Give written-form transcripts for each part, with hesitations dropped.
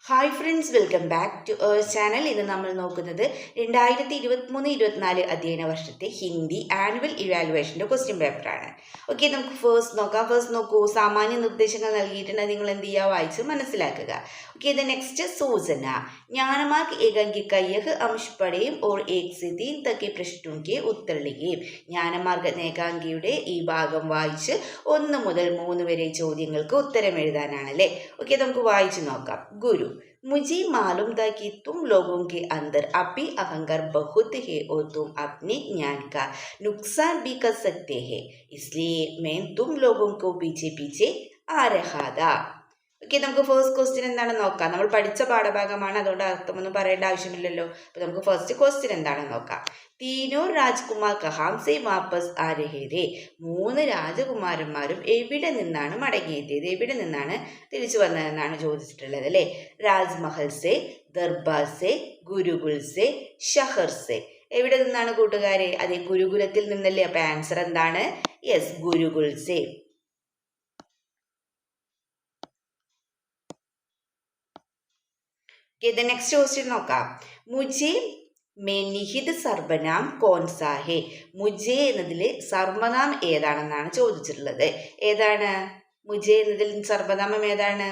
Hi friends, welcome back to our channel. ഇന്ന് നമ്മൾ നോക്കുന്നത് 2023-24 അധ്യയന വർഷത്തെ ഹിന്ദി ആനുവൽ ഇവാലുവേഷൻ്റെ ക്വസ്റ്റ്യൻ പേപ്പറാണ്. ഓക്കെ, നമുക്ക് ഫസ്റ്റ് നോക്കാം. ഫസ്റ്റ് നോക്കൂ, സാമാന്യ നിർദ്ദേശങ്ങൾ നൽകിയിട്ടുണ്ട്. നിങ്ങൾ എന്ത് ചെയ്യുക, വായിച്ച് മനസ്സിലാക്കുക. ओके द नेक्स्ट सूचना ज्ञानमार्ग एकांकिका यह अंश पढ़ें और 1 से 3 तक के प्रश्नों के उत्तर लिखें. ജ്ഞാനമാർഗ ഏകാംഗിയുടെ ഈ ഭാഗം വായിച്ച് 1 മുതൽ 3 വരെ ചോദ്യങ്ങൾക്ക് ഉത്തരം എഴുതാനാണ് അല്ലേ. ഓക്കെ, നമുക്ക് വായിച്ചു നോക്കാം. ഗുരു मुझे मालूम था कि तुम लोगों के अंदर अभी अहंकार बहुत है और तुम अपने ज्ञान का नुकसान भी कर सकते हैं, इसलिए मैं तुम लोगों को पीछे पीछे आ रहा था. ഓക്കെ, നമുക്ക് ഫസ്റ്റ് ക്വസ്റ്റ്യൻ എന്താണെന്ന് നോക്കാം. നമ്മൾ പഠിച്ച പാഠഭാഗമാണ്, അതുകൊണ്ട് അർത്ഥമൊന്നും പറയേണ്ട ആവശ്യമില്ലല്ലോ. അപ്പോൾ നമുക്ക് ഫസ്റ്റ് ക്വസ്റ്റ്യൻ എന്താണെന്ന് നോക്കാം. തീനോ രാജ്കുമാർ കഹാം സെ വാപ്പസ് ആ രഹേ थे. 3 രാജകുമാരന്മാരും എവിടെ നിന്നാണ് മടങ്ങിയെത്തിയത്, എവിടെ നിന്നാണ് തിരിച്ചു വന്നതെന്നാണ് ചോദിച്ചിട്ടുള്ളത് അല്ലേ. രാജ്മഹൽ സെ, ദർബാർ സെ, ഗുരുകുൽ സെ, ഷഹർ സെ. എവിടെ നിന്നാണ് കൂട്ടുകാരെ? അതെ, ഗുരുകുലത്തിൽ നിന്നല്ലേ. അപ്പോൾ ആൻസർ എന്താണ്? യെസ്, ഗുരുകുൽ സെ. നെക്സ്റ്റ് ക്വസ്റ്റ്യൻ നോക്കാം. മുജെ മേ നിഹിത് സർവനാം കോൺസാ ഹേ. മുജെ എന്നതിൽ സർവനാം ഏതാണെന്നാണ് ചോദിച്ചിട്ടുള്ളത്. ഏതാണ് മുജെ എന്നതിൽ സർവനാമം ഏതാണ്?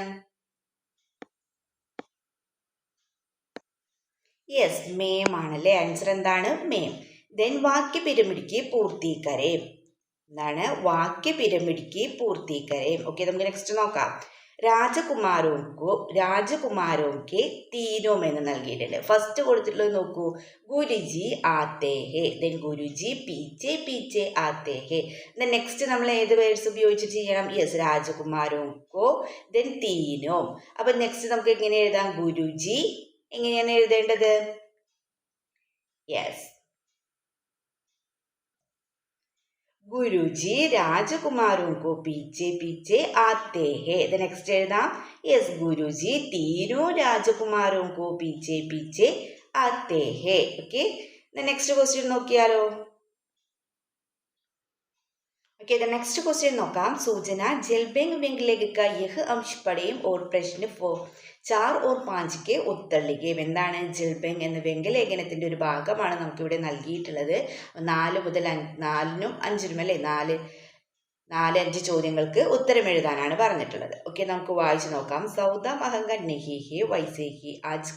യെസ്, മേം ആണല്ലേ. ആൻസർ എന്താണ്? മേം. ദെൻ വാക്യ പിരമിഡ്ക്ക് പൂർത്തി കരേം. എന്താണ്? വാക്യ പിരമിഡ്ക്ക് പൂർത്തി കരേം. ഓക്കെ, നമുക്ക് നെക്സ്റ്റ് നോക്കാം. രാജകുമാരോക്ക് തീനോം എന്ന് നൽകിയിട്ടുണ്ട്. ഫസ്റ്റ് കൊടുത്തിട്ടുള്ളത് നോക്കൂ, ഗുരുജി ആത്തേ ഹേ. ദെൻ ഗുരുജി പീച്ചെ പീച്ചെ ആത്തേ ഹേ. ദെൻ നെക്സ്റ്റ് നമ്മൾ ഏത് വേർഡ്സ് ഉപയോഗിച്ച് ചെയ്യണം? യെസ്, രാജകുമാരോക്കോ ദെൻ തീനോം. അപ്പം നെക്സ്റ്റ് നമുക്ക് എങ്ങനെ എഴുതാം? ഗുരുജി എങ്ങനെയാണ് എഴുതേണ്ടത്? യെസ്, गुरुजी राजकुमारों को पीछे पीछे आते हैं. द नेक्स्ट എഴുതാം. യെസ്, ഗുരുജി तीनों രാജകുമാരോं को पीछे पीछे आते हैं. ഓക്കെ, നെക്സ്റ്റ് ക്വസ്റ്റ്യൻ നോക്കിയാലോ. ओके, द नेक्स्ट क्वेश्चन നോക്കാം. सूचना जलबेंग वेंगलेग का यह अंश पढ़ें और प्रश्न 4 और 5 के उत्तर लिखें. എന്താണ്? ജൽബെങ് എന്ന വെങ്കലേഖനത്തിൻ്റെ ഒരു ഭാഗമാണ് നമുക്കിവിടെ നൽകിയിട്ടുള്ളത്. 4 മുതൽ 4നും 5നും അല്ലേ, 4-5 ചോദ്യങ്ങൾക്ക് ഉത്തരം എഴുതാനാണ് പറഞ്ഞിട്ടുള്ളത്. ഓക്കെ, നമുക്ക് വായിച്ചു നോക്കാം. സൗദ മഹംഗ നഹി ഹേ വൈസേ ഹി ആജ്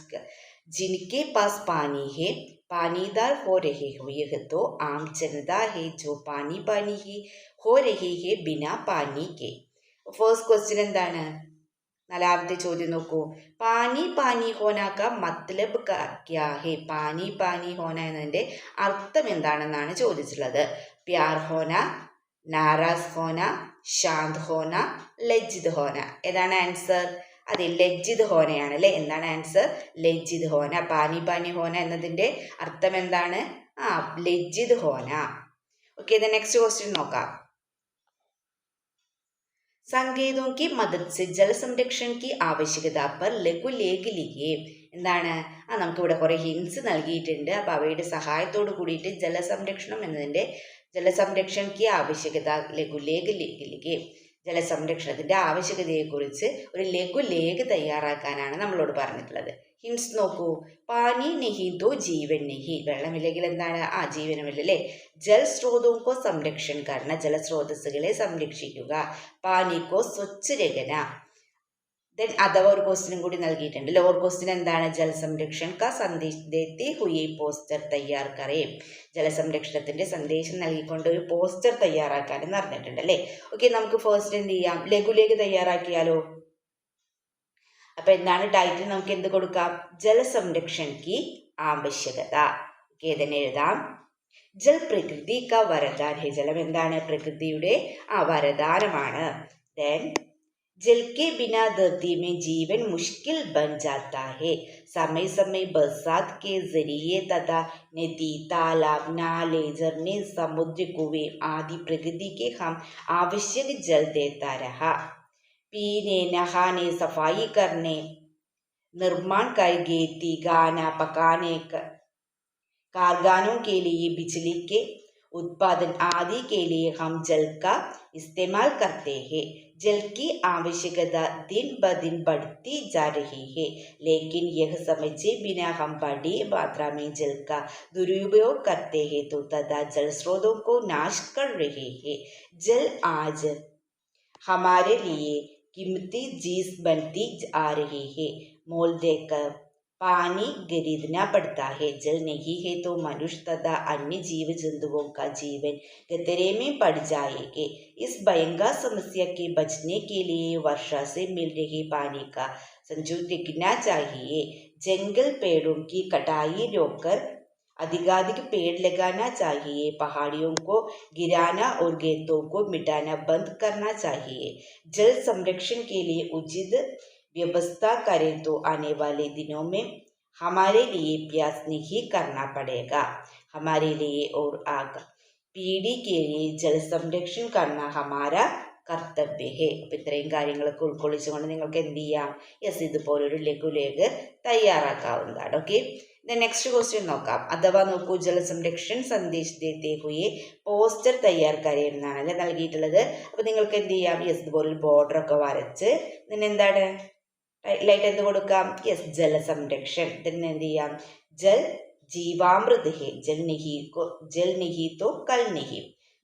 जिनके पास पानी है पानीदार हो रहे हो, यह तो आम जनता है जो पानी पानी ही हो रही है बिना पानी के. ഫസ്റ്റ് ക്വസ്റ്റ്യൻ എന്താണ്? 4ാമത്തെ ചോദ്യം നോക്കൂ. പാനി പാനി ഹോന കാ മത്ലബ് ക്യാ ഹേ. പാനി പാനി ഹോന എന്നതിൻ്റെ അർത്ഥം എന്താണെന്നാണ് ചോദിച്ചിട്ടുള്ളത്. പ്യാർ ഹോന, നാരാസ് ഹോന, ശാന്ത് ഹോന, ലജ്ജിത് ഹോന. ഏതാണ് ആൻസർ? അതെ, ലജ്ജിത് ഹോനയാണ് അല്ലേ. എന്താണ് ആൻസർ? ലജ്ജിത് ഹോന. പാനി പാനി ഹോന എന്നതിൻ്റെ അർത്ഥം എന്താണ്? ലജ്ജിത് ഹോന. ഓക്കെ, ഇത് നെക്സ്റ്റ് ക്വസ്റ്റ്യൻ നോക്കാം. संकेतों की मदद से जल संरक्षण की आवश्यकता पर लघु लेख लिखिए. എന്താണ്? നമുക്കിവിടെ കുറേ ഹിൻസ് നൽകിയിട്ടുണ്ട്. അപ്പോൾ അവയുടെ സഹായത്തോട് കൂടിയിട്ട് ജലസംരക്ഷണം എന്നതിൻ്റെ ജലസംരക്ഷണയ്ക്ക് ആവശ്യകത ലഘുലേഖ ലിഖിए. ജലസംരക്ഷണത്തിൻ്റെ ആവശ്യകതയെക്കുറിച്ച് ഒരു ലഘുലേഖ തയ്യാറാക്കാനാണ് നമ്മളോട് പറഞ്ഞിട്ടുള്ളത്. ഹിൻസ് നോക്കൂ. പാനി നഹി തോ ജീവൻ നഹി. വെള്ളമില്ലെങ്കിൽ എന്താണ്? ജീവനമില്ലല്ലേ. ജൽ സ്രോതോക്കോ സംരക്ഷൺ കർണ. ജലസ്രോതസ്സുകളെ സംരക്ഷിക്കുക. പാനിക്കോ സ്വച്ഛ് രഖന. ദെൻ അഥവാ ഒരു ക്വസ്റ്റിനും കൂടി നൽകിയിട്ടുണ്ട്. ലോവർ ക്വസ്റ്റിൻ എന്താണ്? ജൽ സംരക്ഷൺ കാ സന്ദേശ് ദേത്തെ ഹുയെ പോസ്റ്റർ തയ്യാർ കറേം. ജലസംരക്ഷണത്തിന്റെ സന്ദേശം നൽകിക്കൊണ്ട് ഒരു പോസ്റ്റർ തയ്യാറാക്കാനെന്ന് പറഞ്ഞിട്ടുണ്ട് അല്ലേ. ഓക്കെ, നമുക്ക് ഫസ്റ്റ് എന്ത് ചെയ്യാം? ലഘുലേഖ തയ്യാറാക്കിയാലോ. അപ്പൊ എന്താണ് ടൈറ്റിൽ? നമുക്ക് എന്ത് കൊടുക്കാം? ജലസംരക്ഷൺ കി ആവശ്യകത. ഓക്കെ, തന്നെ എഴുതാം. ജൽ പ്രകൃതി കാ വരദാൻ ഹെ. ജലം എന്താണ്? പ്രകൃതിയുടെ വരദാനമാണ്. ദെൻ जल के बिना धरती में जीवन मुश्किल बन जाता है. समय समय बरसात के जरिए तथा नदी, तालाब, नाले, झरने, समुद्र, कुएं आदि प्रकृति के हम आवश्यक जल देता रहा. पीने, नहाने, सफाई करने, निर्माण कार्य, गाना पकाने, कारखानों के लिए बिजली के उत्पादन आदि के लिए हम जल का इस्तेमाल करते हैं. जल की आवश्यकता दिन ब दिन बढ़ती जा रही है, लेकिन यह समझे बिना हम बड़ी मात्रा में जल का दुरुपयोग करते हैं तो तथा जल स्रोतों को नाश कर रहे हैं। जल आज हमारे लिए कीमती चीज बनती आ रही है। मोल देकर पानी खरीदना पड़ता है। जल नहीं है तो मनुष्य तथा अन्य जीव जंतुओं का जीवन खतरे में पड़ जाएंगे। इस भयंकर समस्या के बचने के लिए वर्षा से मिल रहे पानी का संचय रखना चाहिए। जंगल पेड़ों की कटाई रोककर अधिकाधिक पेड़ लगाना चाहिए। पहाड़ियों को गिराना और खेतों को मिटाना बंद करना चाहिए। जल संरक्षण के लिए उचित व्यवस्था करें तो आने वाले दिनों में हमारे लिए प्रयास नहीं करना पड़ेगा। हमारे लिए और आगे पीढ़ी के लिए जल संरक्षण करना हमारा കർത്തവ്യ ഹേ. അപ്പം ഇത്രയും കാര്യങ്ങളൊക്കെ ഉൾക്കൊള്ളിച്ചുകൊണ്ട് നിങ്ങൾക്ക് എന്ത് ചെയ്യാം? യെസ്, ഇതുപോലൊരു ലഘുലേഖ തയ്യാറാക്കാവുന്നതാണ്. ഓക്കെ, നെക്സ്റ്റ് ക്വസ്റ്റ്യൻ നോക്കാം. അഥവാ നോക്കൂ, ജലസംരക്ഷൺ സന്ദേശ് ദേത്തെ ഹുയെ പോസ്റ്റർ തയ്യാർ കരേ എന്നാണല്ലേ നൽകിയിട്ടുള്ളത്. അപ്പം നിങ്ങൾക്ക് എന്ത് ചെയ്യാം? യെസ്, ഇതുപോലൊരു ബോർഡറൊക്കെ വരച്ച് ഇതിന് എന്താണ് ലൈറ്റ് എന്ത് കൊടുക്കാം? യെസ്, ജലസംരക്ഷൺ. ഇതിന് എന്ത് ചെയ്യാം? ജൽ जीवामृत है, जल नहीं तो कल नहीं।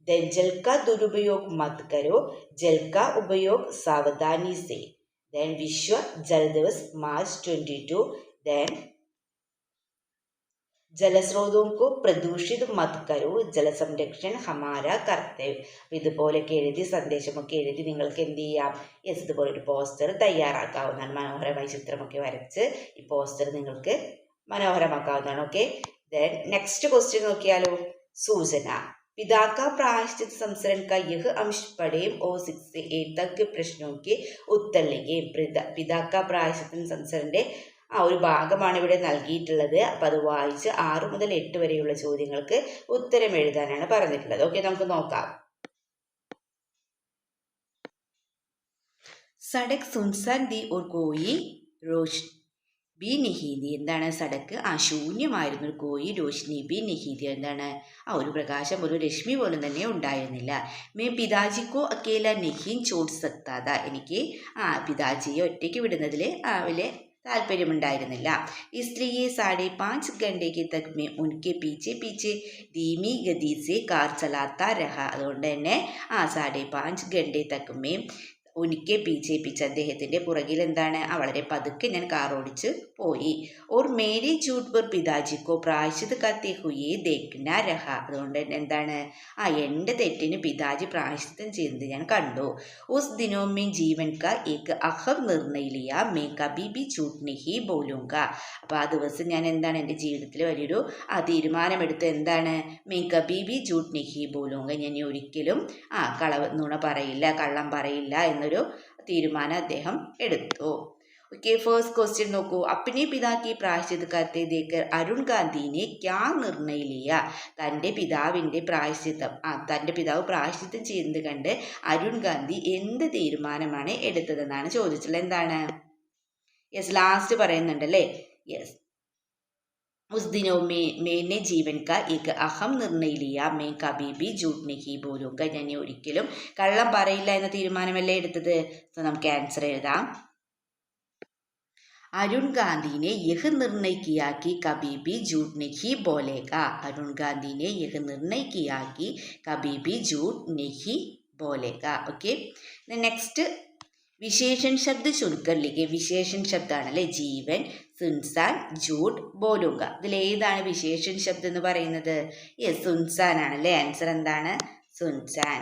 देन जल का दुरुपयोग मत करो, जल का उपयोग सावधानी से। देन विश्व जल दिवस मार्च 22। देन जल स्रोतों को प्रदूषित मत करो, जल संरक्षण हमारा कर्तव्य. ഇതുപോലൊക്കെ എഴുതി സന്ദേശമൊക്കെ എഴുതി നിങ്ങൾക്ക് എന്ത് ചെയ്യാം? യെസ്, ഇതുപോലെ ഒരു പോസ്റ്റർ തയ്യാറാക്കാവുന്നതാണ്. മനോഹരമായി ചിത്രമൊക്കെ വരച്ച് ഈ പോസ്റ്റർ നിങ്ങൾക്ക് മനോഹരമാക്കാവുന്നതാണ്. ഓക്കെ, देन नेक्स्ट क्वेश्चन നോക്കിയാലോ. सूचना, पिता का प्रायश्चित संस्करण का यह अंश पढ़ें और 6 से 8 तक के प्रश्नों के उत्तर लिखें. पिता का प्रायश्चित संस्कരണന്റെ ആ ഒരു ഭാഗമാണ് ഇവിടെ നൽകിയിട്ടുള്ളത്. അപ്പം അത് വായിച്ച് 6 മുതൽ 8 വരെയുള്ള ചോദ്യങ്ങൾക്ക് ഉത്തരം എഴുതാനാണ് പറഞ്ഞിട്ടുള്ളത്. ഓക്കെ, നമുക്ക് നോക്കാം. സടക് സുൻസാൻ the or Koi Rosh B നിഹീതി. എന്താണ് സടക്ക്? ശൂന്യമായിരുന്നു. ഒരു കോയി രോഷ്നി ബി നിഹീതി. എന്താണ്? ഒരു പ്രകാശം, ഒരു രശ്മി പോലും തന്നെ ഉണ്ടായിരുന്നില്ല. മേ പിതാജിക്കോ അക്കേല നെഹീൻ ചോട് സക്താത. എനിക്ക് പിതാജിയെ ഒറ്റയ്ക്ക് വിടുന്നതിൽ വലിയ താല്പര്യമുണ്ടായിരുന്നില്ല. इसलिए 5.5 घंटे के तक मैं उनके पीछे पीछे धीमी गति से कार चलाता रहा. അതുകൊണ്ട് തന്നെ 5.5 घंटे तक मैं ഉനിക്കെ പീച്ചെ പീച്ച് അദ്ദേഹത്തിൻ്റെ പുറകിൽ എന്താണ്? വളരെ പതുക്കെ ഞാൻ കാർ ഓടിച്ച് പോയി. ഓർ മേരി ചൂട്ട് പർ പിതാജിക്കോ പ്രായശ്ചിത് കത്തെ ഹുയെ ദേഖ്ന രഹ. അതുകൊണ്ട് എന്താണ്? എൻ്റെ തെറ്റിന് പിതാജി പ്രായശ്ചിത്തം ചെയ്യുന്നത് ഞാൻ കണ്ടു. ഉസ് ദിനോ മേ ജീവൻ കാ ഏക് അഹം നിർണയ ലിയ മേ കബി ബി ചൂട്ട് നഹി ബോലൂങ്ക. അപ്പോൾ ആ ദിവസം ഞാൻ എന്താണ്? എൻ്റെ ജീവിതത്തിൽ വലിയൊരു തീരുമാനമെടുത്ത് എന്താണ്? മേ കബി ബി ചൂട്ട് നഹി ബോലൂങ്ക. ഞാൻ ഒരിക്കലും നുണ പറയില്ല, കള്ളം പറയില്ല എന്നൊരു തീരുമാനം അദ്ദേഹം എടുത്തു. ഓക്കെ, ഫസ്റ്റ് ക്വസ്റ്റ്യൻ നോക്കൂ. അപ്നെ പിതാ കി പ്രായശ്ചിത് കർത്തെ ദേക്കർ അരുൺ ഗാന്ധിനെ ക്യാ നിർണയ ലിയ. തൻ്റെ പിതാവിൻ്റെ പ്രായശ്ചിത്തം, തൻ്റെ പിതാവ് പ്രായശ്ചിത്തം ചെയ്യുന്നത് കണ്ട് അരുൺ ഗാന്ധി എന്ത് തീരുമാനമാണ് എടുത്തതെന്നാണ് ചോദിച്ചുള്ളത്. എന്താണ്? Yes, last പറയുന്നുണ്ടല്ലേ. യെസ്, उस दिनों में मैंने जीवन का एक अहम निर्णय लिया, मैं कभी भी झूठ नहीं बोलूँगा. ഞാൻ ഒരിക്കലും കള്ളം പറയില്ല എന്ന തീരുമാനമല്ലേ എടുത്തത്. സോ നമുക്ക് ആൻസർ എഴുതാം. अरुण गांधी ने यह निर्णय किया कि कभी भी झूठ नहीं बोलेगा. अरुण गांधी ने यह निर्णय किया कि कभी भी झूठ नहीं बोलेगा. ओके, नेक्स्ट विशेषण शब्द चुनकर लिखे. विशेषण ശബ്ദമാണല്ലേ ജീവൻ, സുൻസാൻ, ജൂഡ്, ബോലൂങ്ക. ഇതിലേതാണ് വിശേഷൺ ശബ്ദം എന്ന് പറയുന്നത്? യെസ്, സുൻസാൻ ആണല്ലേ. ആൻസർ എന്താണ്? സുൻസാൻ.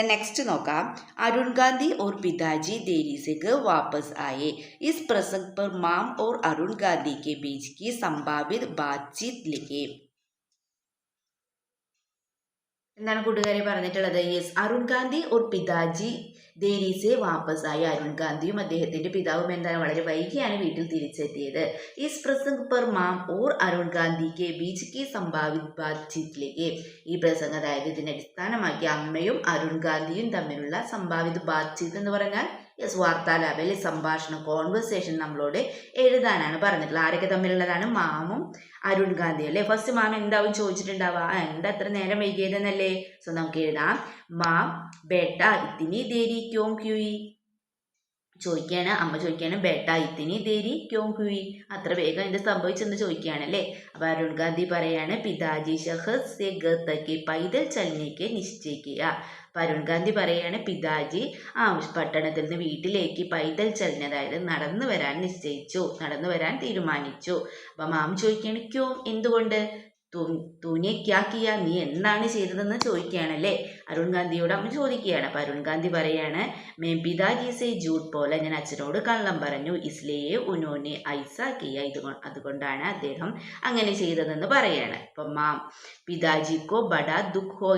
नेक्स्ट നോക്കാം. अरुण गांधी और पिताजी देरी से घर वापस आए. इस प्रसंग पर माम और अरुण गांधी के बीच की संभावित बातचीत लिखे. എന്താണ് കൂട്ടുകാരെ പറഞ്ഞിട്ടുള്ളത്? യെസ്, അരുൺ ഗാന്ധി ഓർ പിതാജി ദേരീസെ വാപ്പസ് ആയി. അരുൺ ഗാന്ധിയും അദ്ദേഹത്തിന്റെ പിതാവും എന്താണ്? വളരെ വൈകിയാണ് വീട്ടിൽ തിരിച്ചെത്തിയത്. ഇസ് പ്രസംഗ് പർ മാം ഓർ അരുൺ ഗാന്ധി കെ ബീച്ച് കി സംഭാവിത് ബാത്ചീത്തിലേക്ക്. ഈ പ്രസംഗം, അതായത് ഇതിനെ അടിസ്ഥാനമാക്കി അമ്മയും അരുൺ ഗാന്ധിയും തമ്മിലുള്ള സംഭാവിത് ബാത്ചീത്ത് എന്ന് പറഞ്ഞാൽ യെസ്, വാർത്താലാപം അല്ലെ സംഭാഷണം, കോൺവെർസേഷൻ നമ്മളോട് എഴുതാനാണ് പറഞ്ഞിട്ടുള്ളത്. ആരൊക്കെ തമ്മിലുള്ളതാണ്? മാമും അരുൺ ഗാന്ധി അല്ലേ. ഫസ്റ്റ് മാം എന്താവും ചോദിച്ചിട്ടുണ്ടാവുക? എന്താ അത്ര നേരം വൈകിയതെന്നല്ലേ. സോ നമുക്ക് എഴുതാം, മാം ബേട്ട ഇത്തിനി ദേരി ക്യോം ക്യൂയി. ചോദിക്കുകയാണ്, അമ്മ ചോദിക്കുകയാണ്, ബേട്ട ഇത്തിനി ദേരി ക്യോം ക്യൂയി, അത്ര വേഗം എന്ത് സംഭവിച്ചെന്ന് ചോദിക്കുകയാണ് അല്ലേ. അപ്പൊ അരുൺ ഗാന്ധി പറയാണ്, പിതാജി ഷഹർ സെ ഘർ തക്ക് പൈദൽ ചലനേക്ക് നിശ്ചയിക്കുക. അപ്പൊ അരുൺ ഗാന്ധി പറയാണ്, പിതാജി പട്ടണത്തിൽ നിന്ന് വീട്ടിലേക്ക് പൈദൽ ചലന, അതായത് നടന്നു വരാൻ നിശ്ചയിച്ചു, നടന്നു വരാൻ തീരുമാനിച്ചു. അപ്പൊ മാം ചോദിക്കുകയാണ്, ക്യോം, എന്തുകൊണ്ട്? തൂനെ ക്യാ കിയ, നീ എന്താണ് ചെയ്തതെന്ന് ചോദിക്കുകയാണല്ലേ. അരുൺ ഗാന്ധിയോട് അമ്മ ചോദിക്കുകയാണ്. അപ്പൊ അരുൺ ഗാന്ധി പറയാണ്, മേം പിതാജി സെ ജൂട്ട് പോലെ, ഞാൻ അച്ഛനോട് കള്ളം പറഞ്ഞു, ഇസ്ലിയെ ഉനോനെ ഐസ കിയ, അതുകൊണ്ടാണ് അദ്ദേഹം അങ്ങനെ ചെയ്തതെന്ന് പറയാണ്. അപ്പൊ മാം പിതാജിക്കോ ബഡാ ദുഃഖ്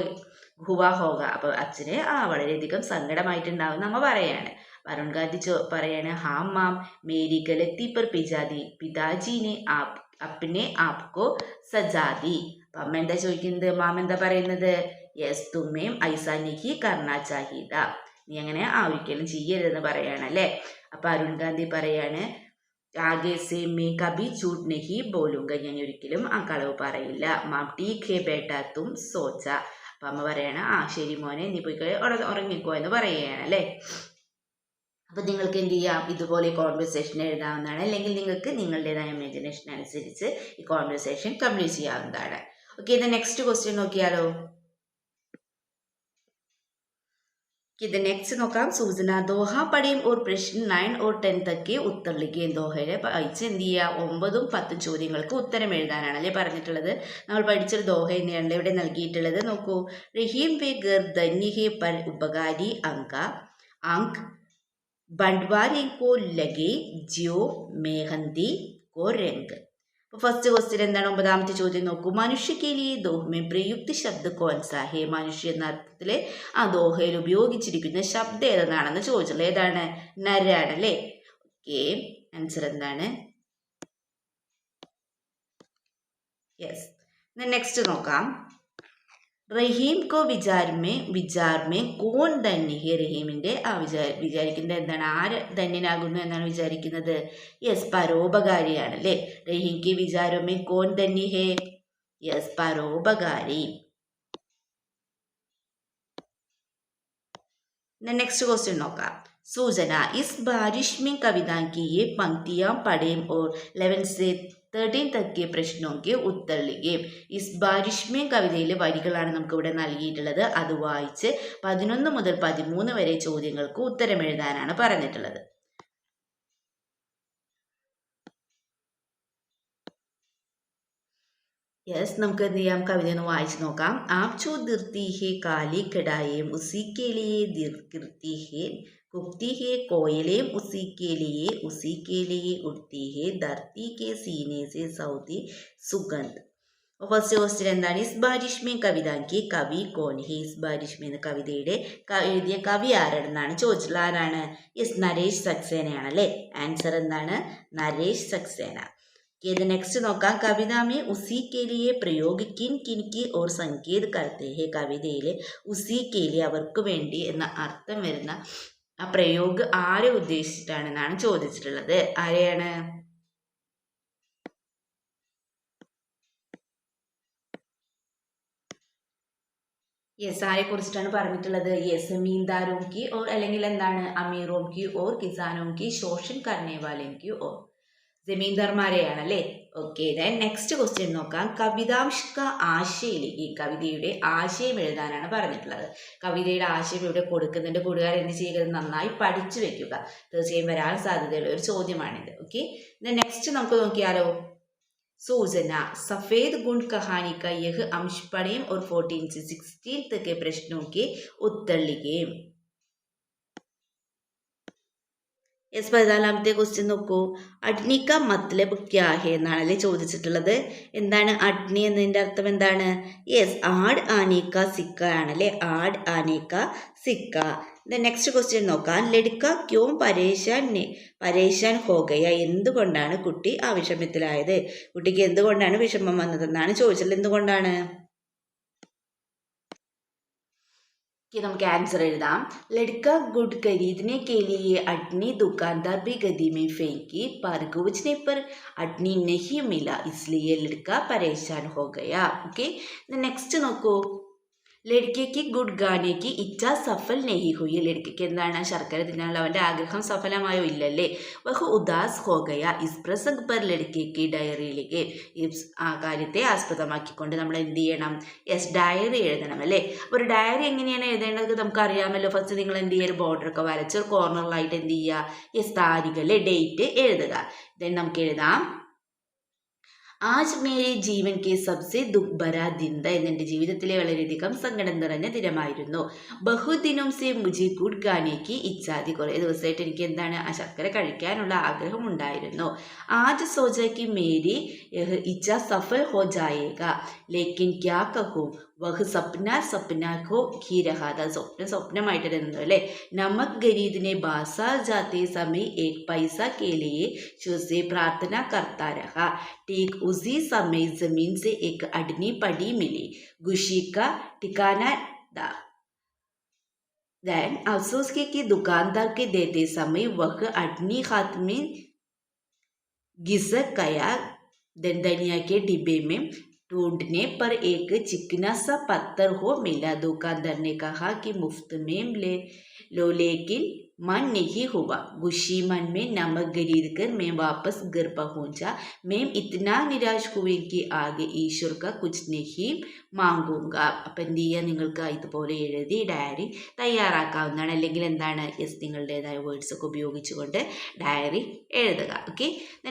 ഹുവാ ഹോഗ, അപ്പൊ അച്ഛന് വളരെയധികം സങ്കടമായിട്ടുണ്ടാവും നമ്മ പറയാണ്. അരുൺ ഗാന്ധി പറയാണ്, ഹാ മാം മേരി ഗലത്തി പർ പിതാജിനെ അപ്നെ ആപ്കോ സജാദി. അപ്പൊ അമ്മ എന്താ ചോദിക്കുന്നത്? മാം എന്താ പറയുന്നത്? യെസ്, തുമ്മേം ഐസാ നഹി കർണാ ചാഹീദ, നീ അങ്ങനെ ഒരിക്കലും ചെയ്യരുതെന്ന് പറയാണ് അല്ലേ. അപ്പൊ അരുൺ ഗാന്ധി പറയാണ്, ആകെ സേ മേ കബി ചൂട്ട് നഹി ബോലൂങ്ക, ഞാൻ ഒരിക്കലും ആ കളവ് പറയില്ല. മാം ടീക് ഹേ ബേട്ട തും സോച്ച. അപ്പൊ അമ്മ പറയാണ്, ശരി മോനെ, നീ പോയി ഉറങ്ങിക്കോ എന്ന് പറയുകയാണ് അല്ലേ. അപ്പൊ നിങ്ങൾക്ക് എന്ത് ചെയ്യാം? ഇതുപോലെ കോൺവെർസേഷൻ എഴുതാവുന്നതാണ്, അല്ലെങ്കിൽ നിങ്ങൾക്ക് നിങ്ങളുടേതായ ഇമാജിനേഷൻ അനുസരിച്ച് ഈ കോൺവെർസേഷൻ കംപ്ലീറ്റ് ചെയ്യാവുന്നതാണ്. ഓക്കെ, ഇത് നെക്സ്റ്റ് ക്വസ്റ്റ്യൻ നോക്കിയാലോ. ഇത് നെക്സ്റ്റ് നോക്കാം. സൂചന ദോഹ പഠിയും ഓർ പ്രശ്ന 9 और 10 തക്ക് ഉത്തർ ലിഖിയേ. ദോഹയിലെ വായിച്ച് എന്ത് ചെയ്യുക? 9 ഉം 10 ചോദ്യങ്ങൾക്ക് ഉത്തരം എഴുതാനാണ് അല്ലേ പറഞ്ഞിട്ടുള്ളത്. നമ്മൾ പഠിച്ചൊരു ദോഹ തന്നെയാണ് ഇവിടെ നൽകിയിട്ടുള്ളത്. നോക്കൂ, റഹീം വേ ഗർ ധന്യ ഹേ പർ ഉപകാരി അങ്ക് बंटवारे को लगे ज्यो मेहंदी को रंग. ഫസ്റ്റ് ക്വസ്റ്റ്യൻ എന്താണ്? 9ാമത്തെ ചോദ്യം നോക്കൂ, മനുഷ്യക്കേലിയെ ദോഹമേ പ്രയുക്ത ശബ്ദ കോൻസാ ഹേ. മനുഷ്യ എന്ന അർത്ഥത്തില് ദോഹയിൽ ഉപയോഗിച്ചിരിക്കുന്ന ശബ്ദം ഏതെന്നാണെന്ന് ചോദിച്ചുള്ളത്. ഏതാണ്? നരാണ് അല്ലേ. ഓക്കെ, ആൻസർ എന്താണ്? യെസ്. നെക്സ്റ്റ് നോക്കാം. റഹീം കോ വിചാർമേ കോൺ ധന്യ ഹേ. റഹീമിന്റെ വിചാരിക്കുന്നത് എന്താണ്? ആര് ധന്യനാകുന്നു എന്നാണ് വിചാരിക്കുന്നത്? യെസ്, പരോപകാരിയാണ് അല്ലേ. റഹീം കെ വിചാരമേ കോൺ ധന്യ ഹേ. യെസ്, പരോപകാരി. നെക്സ്റ്റ് ക്വസ്റ്റ്യൻ നോക്കാം. सूचना, इस बारिश में कविता की ये पंक्तियां पढ़ें और 11 से 13 तक के प्रश्नों के उत्तर लिखें. इस बारिश में കവിതയിലെ വരികളാണ് നമുക്ക് ഇവിടെ നൽകിയിട്ടുള്ളത്. അത് വായിച്ച് 11 മുതൽ 13 വരെ ചോദ്യങ്ങൾക്ക് ഉത്തരം എഴുതാനാണ് പറഞ്ഞിട്ടുള്ളത്. യെസ്, നമുക്ക് എന്ത് ചെയ്യാം? കവിത ഒന്ന് വായിച്ചു നോക്കാം. ആപ് ചോ ദിർത്തി ഹേ കാലി കടായേം ഉസി കെ ലിയേ ദിർത്തി ഹേ उगती है कोयलें उसी के लिए उड़ती है धरती के सीने से सऊदी सुगंध. ഫസ്റ്റ് ക്വസ്റ്റ്യൻ എന്താണ്? ഇസ് ബാരിഷ് മേ കവിതാക്കി കവി കോൻ ഹേ. ഇസ് ബാരിഷ് മേ എന്ന കവിതയുടെ എഴുതിയ കവി ആരാണെന്നാണ് ചോദിച്ചിട്ടുള്ളത്. ആരാണ്? യെസ്, നരേഷ് സക്സേനയാണ് അല്ലേ. ആൻസർ എന്താണ്? നരേഷ് സക്സേന. ഇത് നെക്സ്റ്റ് നോക്കാം. കവിതാമേ ഉസി കെ ലിയേ പ്രയോഗ കിൻ കിൻകി ഓർ സങ്കേത് കർത്തേ ഹേ. കവിതയിലെ ഉസി കെ ലിയേ അവർക്ക് വേണ്ടി എന്ന അർത്ഥം വരുന്ന ആ പ്രയോഗം ആരെ ഉദ്ദേശിച്ചിട്ടാണെന്നാണ് ചോദിച്ചിട്ടുള്ളത്. ആരെയാണ്? യെസ്, ആരെ കുറിച്ചിട്ടാണ് പറഞ്ഞിട്ടുള്ളത്? യെസ്, ജമീന്ദാരോം കി ഓർ, അല്ലെങ്കിൽ എന്താണ്? അമീറോം കി ഓർ കിസാനോം കി ശോഷൺ കർണേ വാലേം കി ഓർ. ജമീന്ദാർമാരെയാണ് അല്ലേ. ഓക്കെ, നെക്സ്റ്റ് ക്വസ്റ്റ്യൻ നോക്കാം. കവിതാംശ ആശയിലേക്ക്, കവിതയുടെ ആശയം എഴുതാനാണ് പറഞ്ഞിട്ടുള്ളത്. കവിതയുടെ ആശയം ഇവിടെ കൊടുക്കുന്നുണ്ട്. കൂട്ടുകാർ എന്ത് ചെയ്യുക? നന്നായി പഠിച്ചു വെക്കുക. തീർച്ചയായും വരാൻ സാധ്യതയുള്ള ഒരു ചോദ്യമാണിത്. ഓക്കെ, നെക്സ്റ്റ് നമുക്ക് നോക്കിയാലോ. सूचना, सफेद गुण कहानी का यह अंश पढ़ें और 14 से 16 तक के प्रश्नों के उत्तर लिखें. യെസ്, 14ാമത്തെ ക്വസ്റ്റ്യൻ നോക്കൂ. അഡ്നി ക മത്ലബ് ക്യാ ഹേ എന്നാണല്ലേ ചോദിച്ചിട്ടുള്ളത്. എന്താണ് അഡ്നി എന്നതിൻ്റെ അർത്ഥം എന്താണ്? യെസ്, ആഡ് ആനേക്ക സിക്ക ആണല്ലേ. ആഡ് ആനേക്ക സിക്ക. നെക്സ്റ്റ് ക്വസ്റ്റ്യൻ നോക്കാം. ലഡ്ക ക്യോം പരേശാൻ ഹോ ഗയ. എന്തുകൊണ്ടാണ് കുട്ടി വിഷമത്തിലായത്? കുട്ടിക്ക് എന്തുകൊണ്ടാണ് വിഷമം വന്നതെന്നാണ് ചോദിച്ചത്. എന്തുകൊണ്ടാണ്? നമുക്ക് ആൻസർ എഴുതാം. ലड़का गुड खरीदने के लिए अटनी दुकानदार भी गदी में फेंकी पर पूछने पर अटनी नहीं मिला इसलिए लड़का परेशान हो गया. ओके, നെക്സ്റ്റ് നോക്കൂ. ലഡ്കയ്ക്ക് ഗുഡ് ഗാനയ്ക്ക് ഇച്ഛ സഫൽ നെഹി ഹുയി. ലഡ്കയ്ക്ക് എന്താണ് ശർക്കര തിന്നാനുള്ള അവൻ്റെ ആഗ്രഹം സഫലമായോ ഇല്ലല്ലേ. വഹു ഉദാസ് ഹോ ഗയ ഇസ് പ്രസംഗ് പർ ലഡ്കയ്ക്ക് ഡയറിയിലേക്ക്. ആ കാര്യത്തെ ആസ്പദമാക്കിക്കൊണ്ട് നമ്മൾ എന്ത് ചെയ്യണം? യെസ്, ഡയറി എഴുതണം അല്ലേ. അപ്പോൾ ഒരു ഡയറി എങ്ങനെയാണ് എഴുതേണ്ടത് നമുക്ക് അറിയാമല്ലോ. ഫസ്റ്റ് നിങ്ങൾ എന്ത് ചെയ്യുക, ഒരു ബോർഡറൊക്കെ വരച്ച് ഒരു കോർണറിലായിട്ട് എന്ത് ചെയ്യുക, യെസ്, താരിഖല്ലേ, ഡേറ്റ് എഴുതുക. ദെൻ നമുക്ക് എഴുതാം, ആജ് മേരെ ജീവൻ കെ സബ്സെ ദുഃഖ് ഭരാ ദിൻ. എന്നെൻ്റെ ജീവിതത്തിലെ വളരെയധികം സങ്കടം നിറഞ്ഞ ദിനമായിരുന്നു. ബഹുദിനം സെ മുജി ഗുഡ് ഗാനേക്ക് ഇച്ഛാദി. കുറേ ദിവസമായിട്ട് എനിക്ക് എന്താണ്, ആ ശർക്കര കഴിക്കാനുള്ള ആഗ്രഹം ഉണ്ടായിരുന്നു. ആജ് സോചാക്കി മേരി ഇച്ഛ സഫൽ ഹോ ജായേഗ ലേക്കിൻ ക്യാ കഹൂം വഹ് സപ്ന സപ്ന ഹോ ഹി രഹാദ. സ്വപ്നമായിട്ടിരുന്നു അല്ലേ. നമക് ഗരീദിനെ ബാസാർ ജാത്തെ സമയ ഏക് പൈസ കെ ലിയെ ശുസെ പ്രാർത്ഥന കർത്താ രഹാ. ठीक उसी समय जमीन से एक अडनी पड़ी मिली. गुशी का ठिकाना था. देन अफसोस के कि दुकानदार के देते समय वह अडनी हाथ में घिसक गया. देन धनिया के डिब्बे में ढूंढने पर एक चिकना सा पत्थर हो मिला. दुकानदार ने कहा कि मुफ्त में ले लो लेकिन मन नहीं हुआ. गुशी मन में नमक खरीद कर मैं वापस घर पहुंचा. मैं इतना निराश हुए कि आगे ईश्वर का कुछ नहीं മാങ്ങുക. അപ്പം എന്ത് ചെയ്യുക, നിങ്ങൾക്ക് ഇതുപോലെ എഴുതി ഡയറി തയ്യാറാക്കാവുന്നതാണ്. അല്ലെങ്കിൽ എന്താണ്, യെസ്, നിങ്ങളുടേതായ വേർഡ്സ് ഒക്കെ ഉപയോഗിച്ചുകൊണ്ട് ഡയറി എഴുതുക. ഓക്കെ,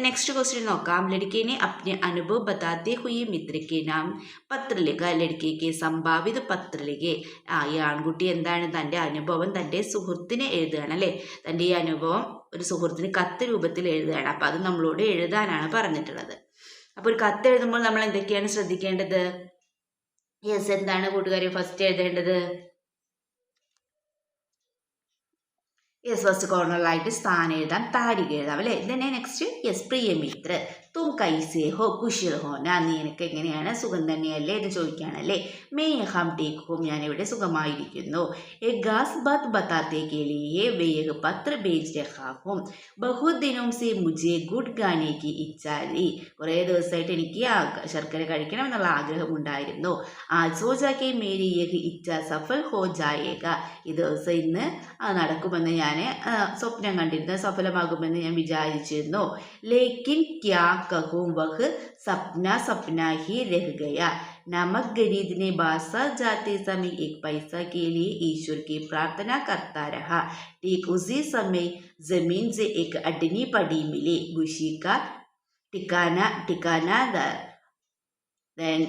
നെക്സ്റ്റ് ക്വസ്റ്റ്യൻ നോക്കാം. ലड़के अपने अनुभव बताते हुए मित्र के नाम പത്ര लिखा. लड़के के संभावित പത്ര लिखे. ഈ ആൺകുട്ടി എന്താണ്, തൻ്റെ അനുഭവം തൻ്റെ സുഹൃത്തിന് എഴുതുകയാണ് അല്ലേ. തൻ്റെ ഈ അനുഭവം ഒരു സുഹൃത്തിന് കത്ത് രൂപത്തിൽ എഴുതുകയാണ്. അപ്പം അത് നമ്മളോട് എഴുതാനാണ് പറഞ്ഞിട്ടുള്ളത്. അപ്പോൾ ഒരു കത്ത് എഴുതുമ്പോൾ നമ്മൾ എന്തൊക്കെയാണ് ശ്രദ്ധിക്കേണ്ടത്? യെസ്, എന്താണ് കൂട്ടുകാരെ ഫസ്റ്റ് എഴുതേണ്ടത്? യെസ്, ഫസ്റ്റ് കോർണറിലായിട്ട് സ്ഥാനം എഴുതാം, താരിഖ് എഴുതാം അല്ലേ. തന്നെ നെക്സ്റ്റ് യെസ്, പ്രിയമിത്ര തും കൈസേ ഹോ കുശൽ ഹോ. നീ എനിക്ക് എങ്ങനെയാണ്, സുഖം തന്നെയല്ലേ എന്ന് ചോദിക്കുകയാണല്ലേ. മേ ഹം ടേക്ക് ഹോം, ഞാനിവിടെ സുഖമായിരിക്കുന്നു. എ ഗാസ് ബാത് ബതാത്തെ കെ ലിയെ വേ ഏക് പത്ര ഭേജ് രഹാ ഹൂം. ബഹുത് ദിനോം സെ മുझे ഗുഡ് ഗാനെ കി ഇച്ഛാ തി. കുറേ ദിവസമായിട്ട് എനിക്ക് ശർക്കര കഴിക്കണം എന്നുള്ള ആഗ്രഹം ഉണ്ടായിരുന്നു. ആജ് സോചാ കെ മേരി യഹ് ഇച്ഛാ സഫൽ ഹോ ജായേഗ. ഈ ദിവസം ഇന്ന് നടക്കുമെന്ന് ഞാൻ സ്വപ്നം കണ്ടിരുന്നു, സഫലമാകുമെന്ന് ഞാൻ വിചാരിച്ചിരുന്നു. ലേക്കിൻ ക്യാ कहूँ वह सपना सपना ही रह गया. नमक खरीदने बाजार जाते समय एक पैसा के लिए ईश्वर की प्रार्थना करता रहा. ठीक उसी समय जमीन से एक अडनी पड़ी मिली. खुशी का ठिकाना देन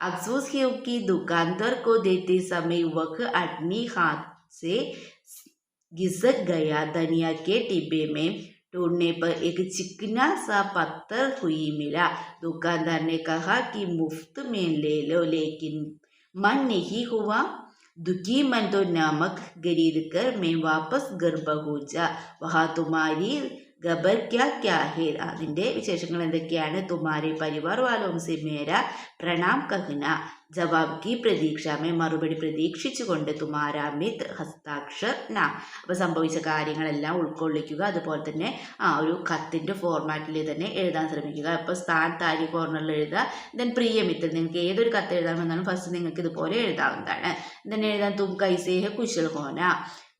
अफसोस है कि दुकानदार को देते समय वह अडनी हाथ से घिसक गया. धनिया के डिब्बे में ढूंढने पर एक चिकना सा पत्थर हुई मिला. दुकानदार ने कहा कि मुफ्त में ले लो लेकिन मन नहीं हुआ. दुखी मन तो नमक खरीद कर मैं वापस घर पहुंचा. वहाँ तुम्हारी ഖബർ ക്യാ ക്യാ ഹേ. അതിൻ്റെ വിശേഷങ്ങൾ എന്തൊക്കെയാണ്? തുമാരെ പരിവാർ വാലോം സെ മേര പ്രണാം കഹ്ന. ജവാബ് കി പ്രതീക്ഷാമേ, മറുപടി പ്രതീക്ഷിച്ചുകൊണ്ട് തുമാരാ മിത്ര ഹസ്താക്ഷർ നാം. അപ്പോൾ സംഭവിച്ച കാര്യങ്ങളെല്ലാം ഉൾക്കൊള്ളിക്കുക. അതുപോലെ തന്നെ ഒരു കത്തിൻ്റെ ഫോർമാറ്റിൽ തന്നെ എഴുതാൻ ശ്രമിക്കുക. അപ്പോൾ സ്ഥാൻ താരി കോർണറിൽ എഴുതുക. ദെൻ പ്രിയമിത്ര, നിങ്ങൾക്ക് ഏതൊരു കത്ത് എഴുതാമെന്നാലും ഫസ്റ്റ് നിങ്ങൾക്ക് ഇതുപോലെ എഴുതാവുന്നതാണ്. ദെൻ എഴുതാൻ തും കൈസേ ഹെ കുശൽ ഹോന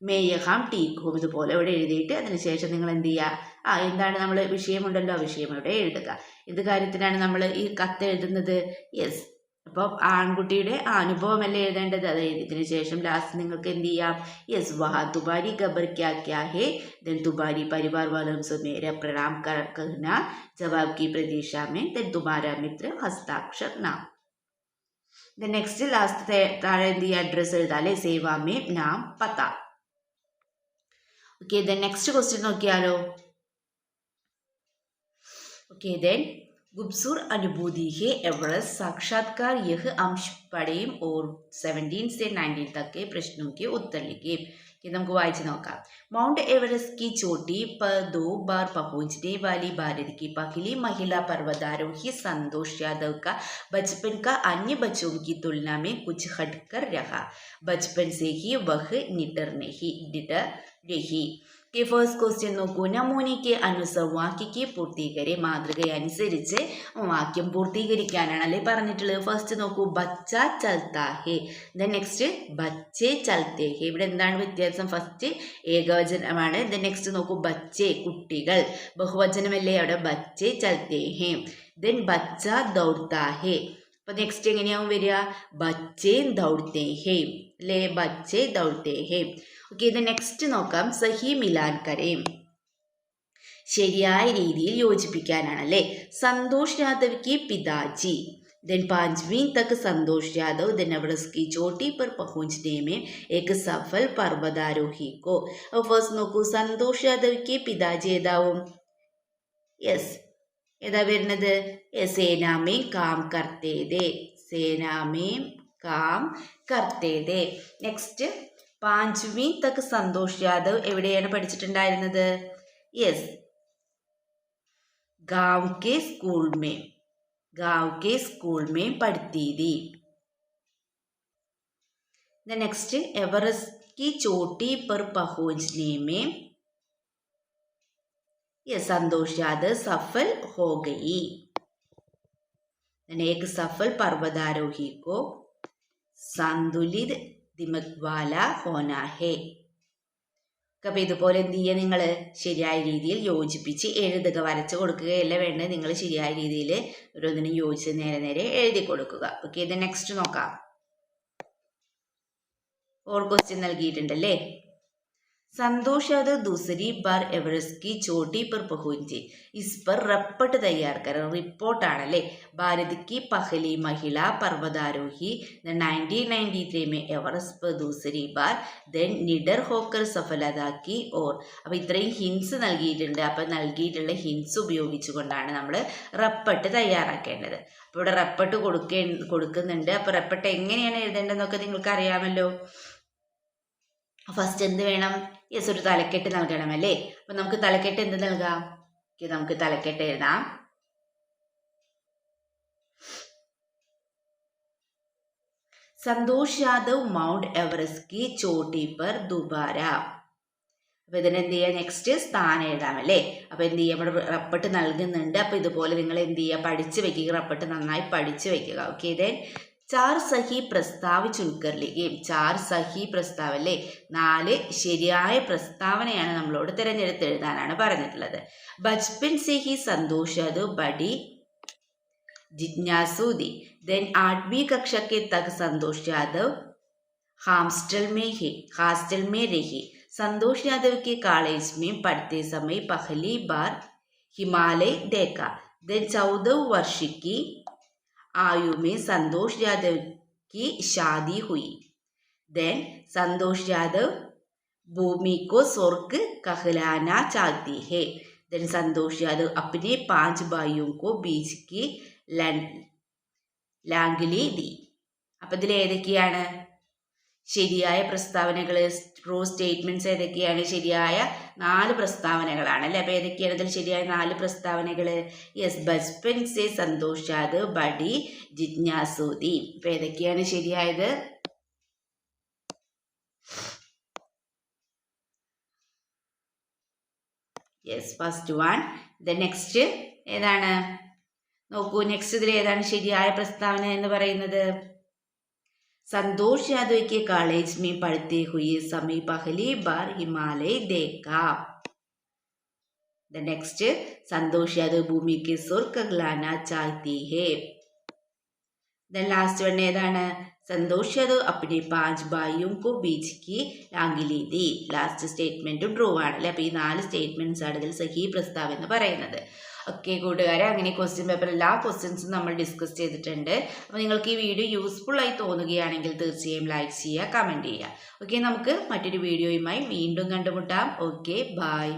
മേയഹാം ടീക്ക് ഹോം. ഇതുപോലെ ഇവിടെ എഴുതിയിട്ട് അതിനുശേഷം നിങ്ങൾ എന്ത് ചെയ്യുക, എന്താണ് നമ്മൾ വിഷയമുണ്ടല്ലോ, ആ വിഷയം ഇവിടെ എഴുതുക. എന്ത് കാര്യത്തിനാണ് നമ്മൾ ഈ കത്ത് എഴുതുന്നത്? യെസ്, അപ്പോൾ ആൺകുട്ടിയുടെ അനുഭവമല്ലേ എഴുതേണ്ടത്. അത് എഴുതിയതിനു ശേഷം ലാസ്റ്റ് നിങ്ങൾക്ക് എന്ത് ചെയ്യാം, യെസ്, വഹാ തുബാരി ഖബർ ക്യാ ക്യാ ഹേ. ദെൻ തുബാരി പരിവാർ വാലോം സെ മേര പ്രണാം കഹ്ന. ജവാബ് की प्रतीक्षा में देन तुम्हारा मित्र हस्ताक्षर नाम. ദെൻ നെക്സ്റ്റ് ലാസ്റ്റ് താഴെ എന്ത് ചെയ്യുക, അഡ്രസ്സ് എഴുതാല്ലേ, സേവാമേ നാം പത്ത. ഓക്കെ, ദെൻ നെക്സ്റ്റ് ക്വസ്റ്റ്യൻ നോക്കിയാലോ. ओके देन गुप्सुर अनुभूति है एवरेस्ट साक्षात्कार यह अंश पढ़ें और 17 से 19 तक के प्रश्नों के उत्तर लिखे. നമുക്ക് വായിച്ച് നോക്കാം. माउंट एवरेस्ट की चोटी पर 2 बार पहुंचने वाली भारत की पहली महिला पर्वतारोही संतोष यादव का बचपन का अन्य बच्चों की तुलना में कुछ हटकर रहा. बचपन से ही वह निडर रही. के फर्स्ट क्वेश्चन നോക്കൂ. നമൂനയ്ക്ക് അനുസർ വാക്യക്ക് പൂർത്തീകരെ മാതൃകയനുസരിച്ച് വാക്യം പൂർത്തീകരിക്കാനാണ് അല്ലെ പറഞ്ഞിട്ടുള്ളത്. ഫസ്റ്റ് നോക്കൂ, ബച്ച ചൽത്താ ഹേ. ദെൻ നെക്സ്റ്റ് ബച്ചേ ചൽത്തേ ഹേ. ഇവിടെ എന്താണ് വ്യത്യാസം? ഫസ്റ്റ് ഏകവചനമാണ്. ദെൻ നെക്സ്റ്റ് നോക്കൂ, ബച്ചേ കുട്ടികൾ, ബഹുവചനമല്ലേ അവിടെ, ബച്ചേ ചൽത്തേ ഹേ. ദെൻ ബച്ച ദൗഡ്താ ഹേ. അപ്പൊ നെക്സ്റ്റ് എങ്ങനെയാവും വരിക? ബച്ചേ ദൗഡ്തേ ഹേ അല്ലേ, ബച്ചേ ദൗഡ്തേ ഹേ. ഓക്കെ, ഇത് നെക്സ്റ്റ് നോക്കാം. സഹി മിലാൻ കരേം, ശരിയായ രീതിയിൽ യോജിപ്പിക്കാനാണ് അല്ലേ. സന്തോഷ് യാദവ് की पिताजी. देन 5वीं तक संतोष यादव देन एवरेस्ट की चोटी पर पहुंचने में एक सफल पर्वतारोही को. अब फर्स्ट നോക്കൂ, സന്തോഷ് യാദവ് की पिताजी ഏതാവും? യെസ്, ഏതാ വരുന്നത്? സേനാ में काम करते थे. സേനാ में काम करते थे. നെക്സ്റ്റ് 5वीं तक संतोष यादव എവിടെയാണ് പഠിച്ചിട്ടുണ്ടായിരുന്നത്? യെസ്, गांव के स्कूल में पढ़ती थी. नेक्स्ट एवरेस्ट की चोटी पर पहुंचने में ये संतोष यादव सफल हो गई. एक सफल पर्वतारोही को संतुलित दिमाग वाला होना है. അപ്പോൾ ഇതുപോലെ എന്ത് ചെയ്യുക, നിങ്ങൾ ശരിയായ രീതിയിൽ യോജിപ്പിച്ച് എഴുതുക. വരച്ച് കൊടുക്കുകയല്ല വേണ്ടത്, നിങ്ങൾ ശരിയായ രീതിയിൽ ഓരോന്നിനും യോജിച്ച് നേരെ നേരെ എഴുതി കൊടുക്കുക. ഓക്കെ, ഇത് നെക്സ്റ്റ് നോക്കാം. 4 ക്വസ്റ്റ്യൻ നൽകിയിട്ടുണ്ടല്ലേ. സന്തോഷ് യാദവ് दूसरी बार एवरेस्ट की चोटी पर पहुंची. इस पर रिपोर्ट तैयार करें. റിപ്പോർട്ടാണല്ലേ. ഭാരത് की पहली महिला पर्वतारोही 1993 में एवरेस्ट पर दूसरी बार देन निडर होकर सफलता की और. അപ്പോൾ ഇത്രയും ഹിൻസ് നൽകിയിട്ടുണ്ട്. അപ്പോൾ നൽകിയിട്ടുള്ള ഹിൻസ് ഉപയോഗിച്ചുകൊണ്ടാണ് നമ്മൾ റിപ്പോർട്ട് തയ്യാറാക്കേണ്ടത്. അപ്പോൾ ഇവിടെ റിപ്പോർട്ട് കൊടുക്കുന്നുണ്ട്. അപ്പോൾ റിപ്പോർട്ട് എങ്ങനെയാണ് എഴുതേണ്ടതെന്നൊക്കെ നിങ്ങൾക്ക് അറിയാമല്ലോ. ഫസ്റ്റ് എന്ത് വേണം? യെസ്, ഒരു തലക്കെട്ട് നൽകണം അല്ലേ. അപ്പൊ നമുക്ക് തലക്കെട്ട് എന്ത് നൽകാം? നമുക്ക് തലക്കെട്ട് എഴുതാം. സന്തോഷ് യാദവ് മൗണ്ട് എവറസ്റ്റ് की चोटी पर दोबारा. അപ്പൊ ഇതിനെന്ത് ചെയ്യാം? നെക്സ്റ്റ് സ്ഥാനം എഴുതാം അല്ലേ. അപ്പൊ എന്ത് ചെയ്യാം? ഇവിടെ റിപ്പോർട്ട് നൽകുന്നുണ്ട്. അപ്പൊ ഇതുപോലെ നിങ്ങൾ എന്ത് ചെയ്യുക? പഠിച്ചു വെക്കുക. റിപ്പോർട്ട് നന്നായി പഠിച്ചു വെക്കുക. ഓക്കെ, ദെൻ 4 സഹി പ്രസ്താവ് ചുൻകർ ലിഖിए. 4 സഹി പ്രസ്താവ് അല്ലേ, 4 ശരിയായ പ്രസ്താവനയാണ് നമ്മളോട് തിരഞ്ഞെടുത്ത് എഴുതാനാണ് പറഞ്ഞിട്ടുള്ളത്. ബച്പൻ സെ ഹി സന്തോഷ് യാദവ് ബഡി जिज्ञासु थी. देन 8वीं कक्षा के तक संतोष यादव हॉस्टल में रही. संतोष यादव के कॉलेज में पढ़ते समय पहली बार हिमालय देखा. देन 14 वर्ष की आयु में संतोष यादव की शादी हुई. देन संतोष यादव भूमि को स्वर्ग कहलाना चाहती है. देन संतोष यादव अपने 5 भाइयों को बीच की ലാംഗ്ലി ദി. അപ്പം ഇതിൽ ഏതൊക്കെയാണ് ശരിയായ പ്രസ്താവനകൾ? ട്രൂ സ്റ്റേറ്റ്മെന്റ്സ് ഏതൊക്കെയാണ്? ശരിയായ 4 പ്രസ്താവനകളാണ് അല്ലേ. അപ്പം ഏതൊക്കെയാണ് ഇതിൽ ശരിയായ 4 പ്രസ്താവനകൾ? യെസ്, ബച്പൻ സെ സന്തോഷ് യാദവ് ബഡി ജിജ്ഞാസു തി. അപ്പം ഏതൊക്കെയാണ് ശരിയായത്? Yes, first one. The next ഏതാണ്? നോക്കൂ, നെക്സ്റ്റ് ഇതിൽ ഏതാണ് ശരിയായ പ്രസ്താവന എന്ന് പറയുന്നത്? സന്തോഷ് യാദവ് के कॉलेज में पढ़ते हुए समय पहली बार हिमालय देखा. द नेक्स्ट संतोष यादव भूमि के स्वर्ग कहलाना चाहती है. द लास्ट वन ഏതാണ്? സന്തോഷ് യാദവ് अपने 5 भाइयों को बीच की ലാംഗ്ലി दी. ലാസ്റ്റ് സ്റ്റേറ്റ്മെന്റ് ട്രൂ ആണ് അല്ലേ. അപ്പോൾ ഈ 4 സ്റ്റേറ്റ്മെന്റ്സ് ആണ് ഇതിൽ സഹി പ്രസ്താവ് എന്ന് പറയുന്നത്. ഓക്കെ കൂട്ടുകാരെ, അങ്ങനെ ക്വസ്റ്റ്യൻ പേപ്പർ എല്ലാ ക്വസ്റ്റ്യൻസും നമ്മൾ ഡിസ്കസ് ചെയ്തിട്ടുണ്ട്. അപ്പോൾ നിങ്ങൾക്ക് ഈ വീഡിയോ യൂസ്ഫുൾ ആയി തോന്നുകയാണെങ്കിൽ തീർച്ചയായും ലൈക്ക് ചെയ്യുക, കമൻറ്റ് ചെയ്യുക. ഓക്കെ, നമുക്ക് മറ്റൊരു വീഡിയോയുമായി വീണ്ടും കണ്ടുമുട്ടാം. Okay, by.